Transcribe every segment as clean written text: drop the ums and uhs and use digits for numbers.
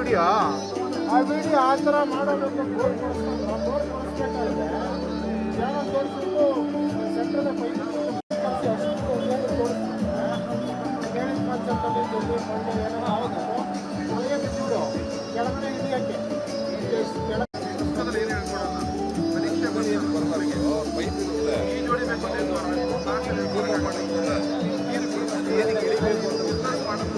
Video ಆ ಥರ ಮಾಡೋದಕ್ಕೆ ಬೋರ್ಡ್ ತೋರಿಸ್ಬೇಕಾದ್ರೆ ಏನೋ ತೋರಿಸ್ಬಿಟ್ಟು ಸೆಂಟ್ರದ ಪೈಪ್ ಕೆಳಗಡೆ ಇದೆಯಕ್ಕೆ ಪುಸ್ತಕದಲ್ಲಿ ಏನು ಹೇಳ್ಕೊಡೋಣ ಪರೀಕ್ಷೆ ಬರೋರಿಗೆ ಪೈಪ್ ಇರುತ್ತೆ ಈ ಜೋಡಿ ಬೇಕು ಏನಕ್ಕೆ ಇಳಿಬೇಕು ಅಂತ ಬಿಸ್ನೆಸ್ ಮಾಡೋದು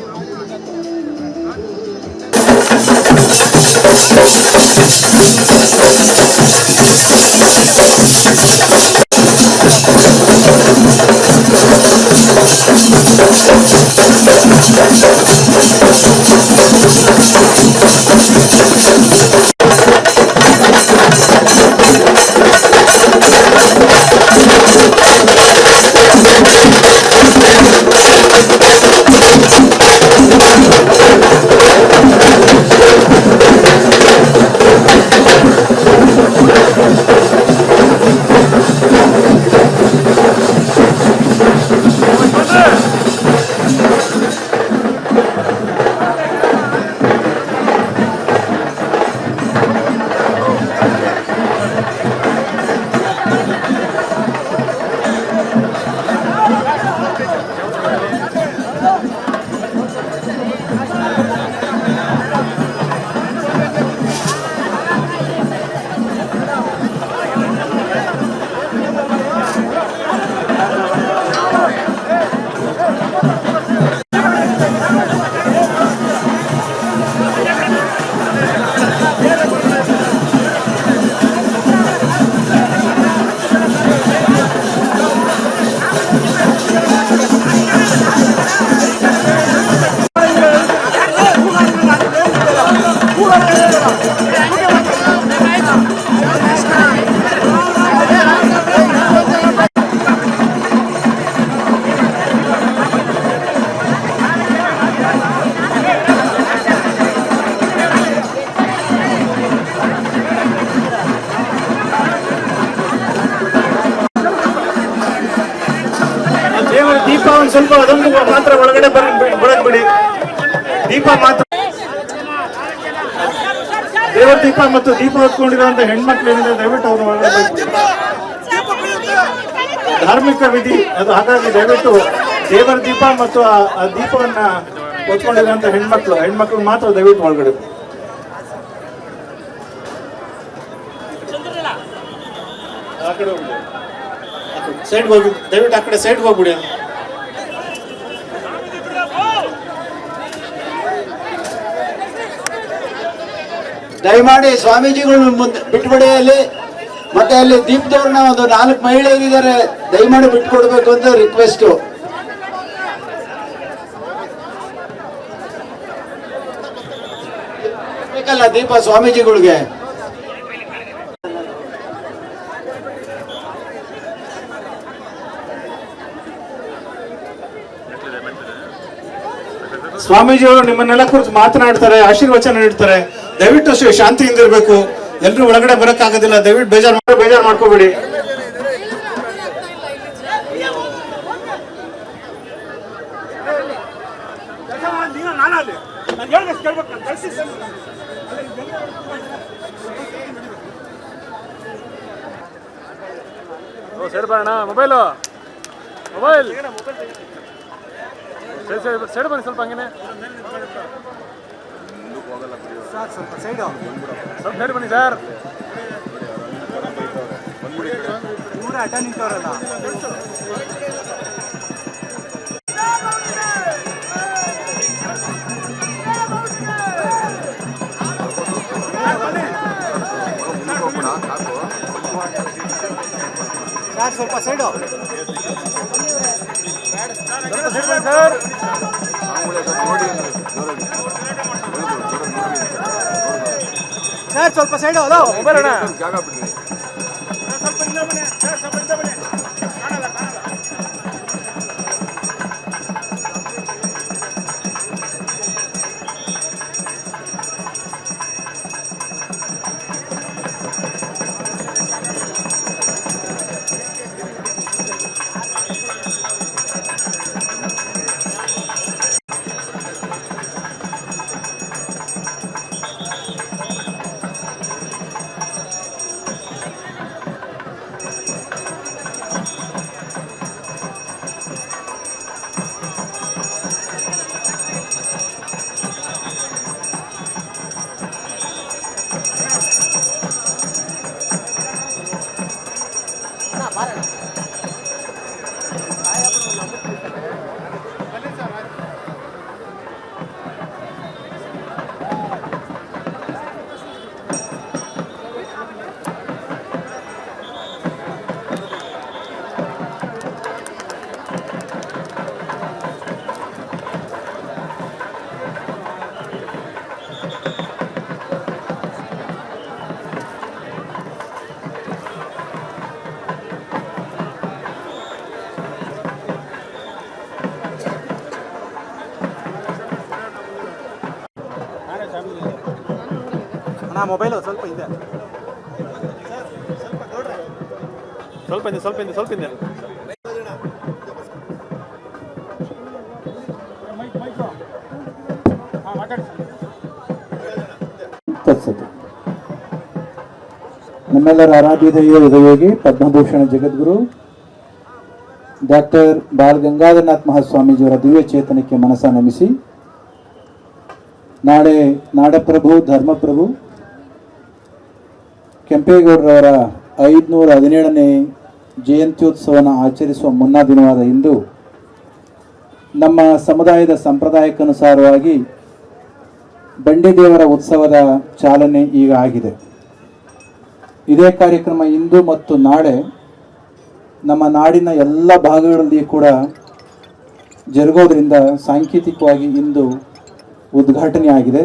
ದೀಪ ಒಂದು ಸ್ವಲ್ಪ ಅದೊಂದು ಮಾತ್ರ ಒಳಗಡೆ ಬರಕ್ ಬಿಡಿ. ದೀಪ ಮಾತ್ರ ದೇವರ ದೀಪ ಮತ್ತು ದೀಪ ಹೊತ್ಕೊಂಡಿರುವಂತ ಹೆಣ್ಮಕ್ಳು ಏನಿದೆ ದಯವಿಟ್ಟು ಅವರು ಒಳಗಡೆ ಧಾರ್ಮಿಕ ವಿಧಿ ಅದು. ಹಾಗಾಗಿ ದಯವಿಟ್ಟು ದೇವರ ದೀಪ ಮತ್ತು ಆ ದೀಪವನ್ನ ಹೊತ್ಕೊಂಡಿರುವಂತ ಹೆಣ್ಮಕ್ಳು ಮಾತ್ರ ದಯವಿಟ್ಟು ಒಳಗಡೆ ಸೈಡ್ ಹೋಗಿ, ದಯವಿಟ್ಟು ಆ ಕಡೆ ಸೈಡ್ ಹೋಗ್ಬಿಡಿ. ದಯಮಾಡಿ ಸ್ವಾಮೀಜಿಗಳು ಮುಂದೆ ಬಿಟ್ಬಿಡಿ. ಅಲ್ಲಿ ಮತ್ತೆ ಅಲ್ಲಿ ದೀಪದವ್ರನ್ನ ಒಂದು 4 ಮಹಿಳೆಯರಿದ್ದಾರೆ, ದಯಮಾಡಿ ಬಿಟ್ಕೊಡ್ಬೇಕು ಅಂತ ರಿಕ್ವೆಸ್ಟ್. ಬೇಕಲ್ಲ ದೀಪ ಸ್ವಾಮೀಜಿಗಳಿಗೆ. ಸ್ವಾಮೀಜಿಯವರು ನಿಮ್ಮನ್ನೆಲ್ಲ ಕುರಿತು ಮಾತನಾಡ್ತಾರೆ, ಆಶೀರ್ವಚನ ನೀಡ್ತಾರೆ. ದಯವಿಟ್ಟು ಶಾಂತಿಯಿಂದ ಇರಬೇಕು. ಎಲ್ಲರೂ ಒಳಗಡೆ ಬರಕ್ಕಾಗೋದಿಲ್ಲ. ದಯವಿಟ್ಟು ಬೇಜಾರು ಮಾಡ್ಕೋಬೇಡಿ. ಮೊಬೈಲ್ ಸೈಡ್ ಬನ್ನಿ ಸ್ವಲ್ಪ ಹಂಗೇನೆ ಸ್ವಲ್ಪ ಸೈಡ್ ಬನ್ನಿ ಸರ್. ಅಡ್ಡ ನಿಂತವ್ರಲ್ಲ. ಸರ್ ಸ್ವಲ್ಪ ಸೈಡು ಸರ್. ಸರ್ ಸ್ವಲ್ಪ ಸೈಡು. ಹಲೋ ಮೊಬೈಲ್ ಅಣ್ಣ ಜಾಗ ಬಿಡ್ರಿ. ಸ್ವಲ್ಪ ಇಲ್ಲ ಬನ್ನಿ ಸರ್, ಸ್ವಲ್ಪ ಇಲ್ಲ ಬನ್ನಿ. ಅಣ್ಣ ಮೊಬೈಲು ಸ್ವಲ್ಪ ಇದೆ, ಸ್ವಲ್ಪ ಇದೆ. ತತ್ಸತ್. ನಮ್ಮೆಲ್ಲರ ಆರಾಧ್ಯ ಹೃದಯೋಗಿ ಪದ್ಮಭೂಷಣ ಜಗದ್ಗುರು ಡಾಕ್ಟರ್ ಬಾಲ್ ಗಂಗಾಧರನಾಥ್ ಮಹಾಸ್ವಾಮೀಜಿಯವರ ದಿವ್ಯ ಚೇತನಕ್ಕೆ ಮನಸ ನಮಿಸಿ, ನಾಳೆ ನಾಡಪ್ರಭು ಧರ್ಮಪ್ರಭು ಕೆಂಪೇಗೌಡರವರ 517ನೇ ಜಯಂತ್ಯೋತ್ಸವನ ಆಚರಿಸುವ ಮುನ್ನಾ ದಿನವಾದ ಇಂದು ನಮ್ಮ ಸಮುದಾಯದ ಸಂಪ್ರದಾಯಕ್ಕನುಸಾರವಾಗಿ ಬಂಡಿದೇವರ ಉತ್ಸವದ ಚಾಲನೆ ಈಗ ಆಗಿದೆ. ಇದೇ ಕಾರ್ಯಕ್ರಮ ಇಂದು ಮತ್ತು ನಾಳೆ ನಮ್ಮ ನಾಡಿನ ಎಲ್ಲ ಭಾಗಗಳಲ್ಲಿ ಕೂಡ ಜರುಗೋದ್ರಿಂದ ಸಾಂಕೇತಿಕವಾಗಿ ಇಂದು ಉದ್ಘಾಟನೆ ಆಗಿದೆ.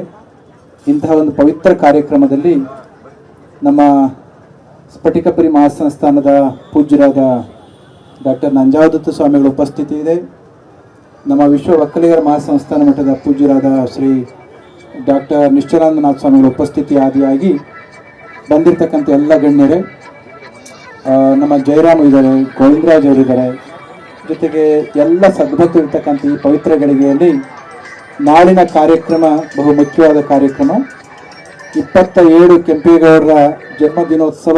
ಇಂತಹ ಒಂದು ಪವಿತ್ರ ಕಾರ್ಯಕ್ರಮದಲ್ಲಿ ನಮ್ಮ ಸ್ಫಟಿಕಪುರಿ ಮಹಾಸಂಸ್ಥಾನದ ಪೂಜ್ಯರಾದ ಡಾಕ್ಟರ್ ನಂಜಾವದತ್ತ ಸ್ವಾಮಿಗಳ ಉಪಸ್ಥಿತಿ ಇದೆ. ನಮ್ಮ ವಿಶ್ವ ಒಕ್ಕಲಿಗರ ಮಹಾಸಂಸ್ಥಾನ ಮಠದ ಪೂಜ್ಯರಾದ ಶ್ರೀ ಡಾಕ್ಟರ್ ನಿಶ್ಚಲಾನಂದನಾಥ ಸ್ವಾಮಿಗಳ ಉಪಸ್ಥಿತಿ ಆದಿಯಾಗಿ ಬಂದಿರತಕ್ಕಂಥ ಎಲ್ಲ ಗಣ್ಯರೇ, ನಮ್ಮ ಜಯರಾಮ್ ಇದ್ದಾರೆ, ಗೋವಿಂದರಾಜ್ ಅವರಿದ್ದಾರೆ, ಜೊತೆಗೆ ಎಲ್ಲ ಸದ್ಭಕ್ತರು ಇರ್ತಕ್ಕಂಥ ಈ ಪವಿತ್ರ ಗಳಿಗೆಯಲ್ಲಿ ನಾಳಿನ ಕಾರ್ಯಕ್ರಮ ಬಹು ಮುಖ್ಯವಾದ ಕಾರ್ಯಕ್ರಮ. 27 ಕೆಂಪೇಗೌಡರ ಜನ್ಮದಿನೋತ್ಸವ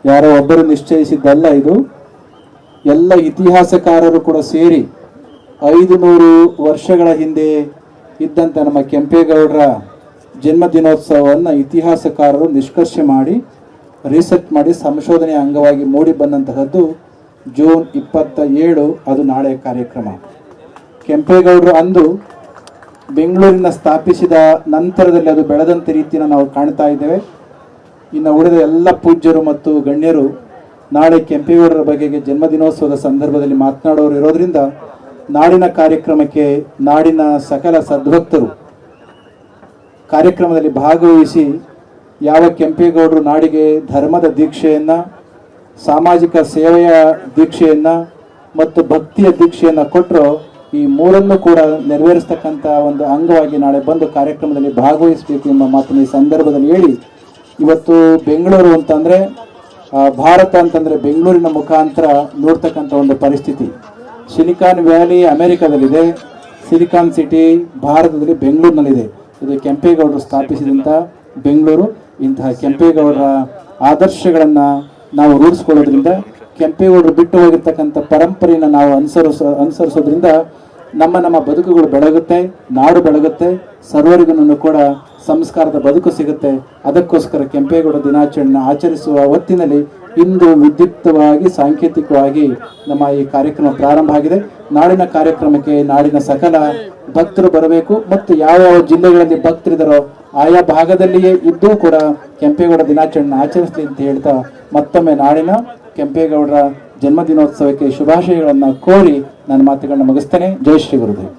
ಯಾರೋ ಒಬ್ಬರು ನಿಶ್ಚಯಿಸಿದ್ದಲ್ಲ. ಇದು ಎಲ್ಲ ಇತಿಹಾಸಕಾರರು ಕೂಡ ಸೇರಿ 500 ವರ್ಷಗಳ ಹಿಂದೆ ಇದ್ದಂಥ ನಮ್ಮ ಕೆಂಪೇಗೌಡರ ಜನ್ಮದಿನೋತ್ಸವವನ್ನು ಇತಿಹಾಸಕಾರರು ನಿಷ್ಕರ್ಷೆ ಮಾಡಿ ರಿಸರ್ಚ್ ಮಾಡಿ ಸಂಶೋಧನೆಯ ಅಂಗವಾಗಿ ಮೂಡಿ ಬಂದಂತಹದ್ದು ಜೂನ್ 27. ಅದು ನಾಳೆ ಕಾರ್ಯಕ್ರಮ. ಕೆಂಪೇಗೌಡರು ಅಂದು ಬೆಂಗಳೂರಿನ ಸ್ಥಾಪಿಸಿದ ನಂತರದಲ್ಲಿ ಅದು ಬೆಳೆದಂಥ ರೀತಿಯನ್ನು ನಾವು ಕಾಣ್ತಾ ಇದ್ದೇವೆ. ಇನ್ನು ಉಳಿದ ಎಲ್ಲ ಪೂಜ್ಯರು ಮತ್ತು ಗಣ್ಯರು ನಾಳೆ ಕೆಂಪೇಗೌಡರ ಬಗೆಗೆ ಜನ್ಮದಿನೋತ್ಸವದ ಸಂದರ್ಭದಲ್ಲಿ ಮಾತನಾಡೋರು ಇರೋದ್ರಿಂದ ನಾಡಿನ ಕಾರ್ಯಕ್ರಮಕ್ಕೆ ನಾಡಿನ ಸಕಲ ಸದ್ಭಕ್ತರು ಕಾರ್ಯಕ್ರಮದಲ್ಲಿ ಭಾಗವಹಿಸಿ ಯಾವ ಕೆಂಪೇಗೌಡರು ನಾಡಿಗೆ ಧರ್ಮದ ದೀಕ್ಷೆಯನ್ನು, ಸಾಮಾಜಿಕ ಸೇವೆಯ ದೀಕ್ಷೆಯನ್ನು ಮತ್ತು ಭಕ್ತಿಯ ದೀಕ್ಷೆಯನ್ನು ಕೊಟ್ಟರು, ಈ ಮೂರನ್ನು ಕೂಡ ನೆರವೇರಿಸ್ತಕ್ಕಂಥ ಒಂದು ಅಂಗವಾಗಿ ನಾಳೆ ಬಂದು ಕಾರ್ಯಕ್ರಮದಲ್ಲಿ ಭಾಗವಹಿಸಬೇಕು ಎಂಬ ಮಾತನ್ನು ಈ ಸಂದರ್ಭದಲ್ಲಿ ಹೇಳಿ, ಇವತ್ತು ಬೆಂಗಳೂರು ಅಂತಂದರೆ ಭಾರತ ಅಂತಂದರೆ ಬೆಂಗಳೂರಿನ ಮುಖಾಂತರ ನೋಡ್ತಕ್ಕಂಥ ಒಂದು ಪರಿಸ್ಥಿತಿ. ಸಿಲಿಕಾನ್ ವ್ಯಾಲಿ ಅಮೆರಿಕದಲ್ಲಿದೆ, ಸಿಲಿಕಾನ್ ಸಿಟಿ ಭಾರತದಲ್ಲಿ ಬೆಂಗಳೂರಿನಲ್ಲಿದೆ. ಇದು ಕೆಂಪೇಗೌಡರು ಸ್ಥಾಪಿಸಿದಂಥ ಬೆಂಗಳೂರು. ಇಂತಹ ಕೆಂಪೇಗೌಡರ ಆದರ್ಶಗಳನ್ನು ನಾವು ರೂಢಿಸ್ಕೊಳ್ಳೋದ್ರಿಂದ, ಕೆಂಪೇಗೌಡರು ಬಿಟ್ಟು ಹೋಗಿರ್ತಕ್ಕಂಥ ಪರಂಪರೆಯನ್ನು ನಾವು ಅನುಸರಿಸೋದ್ರಿಂದ ನಮ್ಮ ಬದುಕುಗಳು ಬೆಳಗುತ್ತೆ, ನಾಡು ಬೆಳಗುತ್ತೆ, ಸರ್ವರಿಗೂ ಕೂಡ ಸಂಸ್ಕಾರದ ಬದುಕು ಸಿಗುತ್ತೆ. ಅದಕ್ಕೋಸ್ಕರ ಕೆಂಪೇಗೌಡ ದಿನಾಚರಣೆ ಆಚರಿಸುವ ಹೊತ್ತಿನಲ್ಲಿ ಇಂದು ವಿದ್ಯುಕ್ತವಾಗಿ ಸಾಂಕೇತಿಕವಾಗಿ ನಮ್ಮ ಈ ಕಾರ್ಯಕ್ರಮ ಪ್ರಾರಂಭ ಆಗಿದೆ. ನಾಳಿನ ಕಾರ್ಯಕ್ರಮಕ್ಕೆ ನಾಡಿನ ಸಕಲ ಭಕ್ತರು ಬರಬೇಕು ಮತ್ತು ಯಾವ ಜಿಲ್ಲೆಗಳಲ್ಲಿ ಭಕ್ತರಿದ್ದಾರೋ ಆಯಾ ಭಾಗದಲ್ಲಿಯೇ ಇದ್ದೂ ಕೂಡ ಕೆಂಪೇಗೌಡ ದಿನಾಚರಣೆ ಆಚರಿಸಲಿ ಅಂತ ಹೇಳ್ತಾ ಮತ್ತೊಮ್ಮೆ ನಾಡಿನ ಕೆಂಪೇಗೌಡರ ಜನ್ಮದಿನೋತ್ಸವಕ್ಕೆ ಶುಭಾಶಯಗಳನ್ನು ಕೋರಿ ನನ್ನ ಮಾತುಗಳನ್ನ ಮುಗಿಸ್ತೇನೆ. ಜೈ ಶ್ರೀ ಗುರುದೇವ್.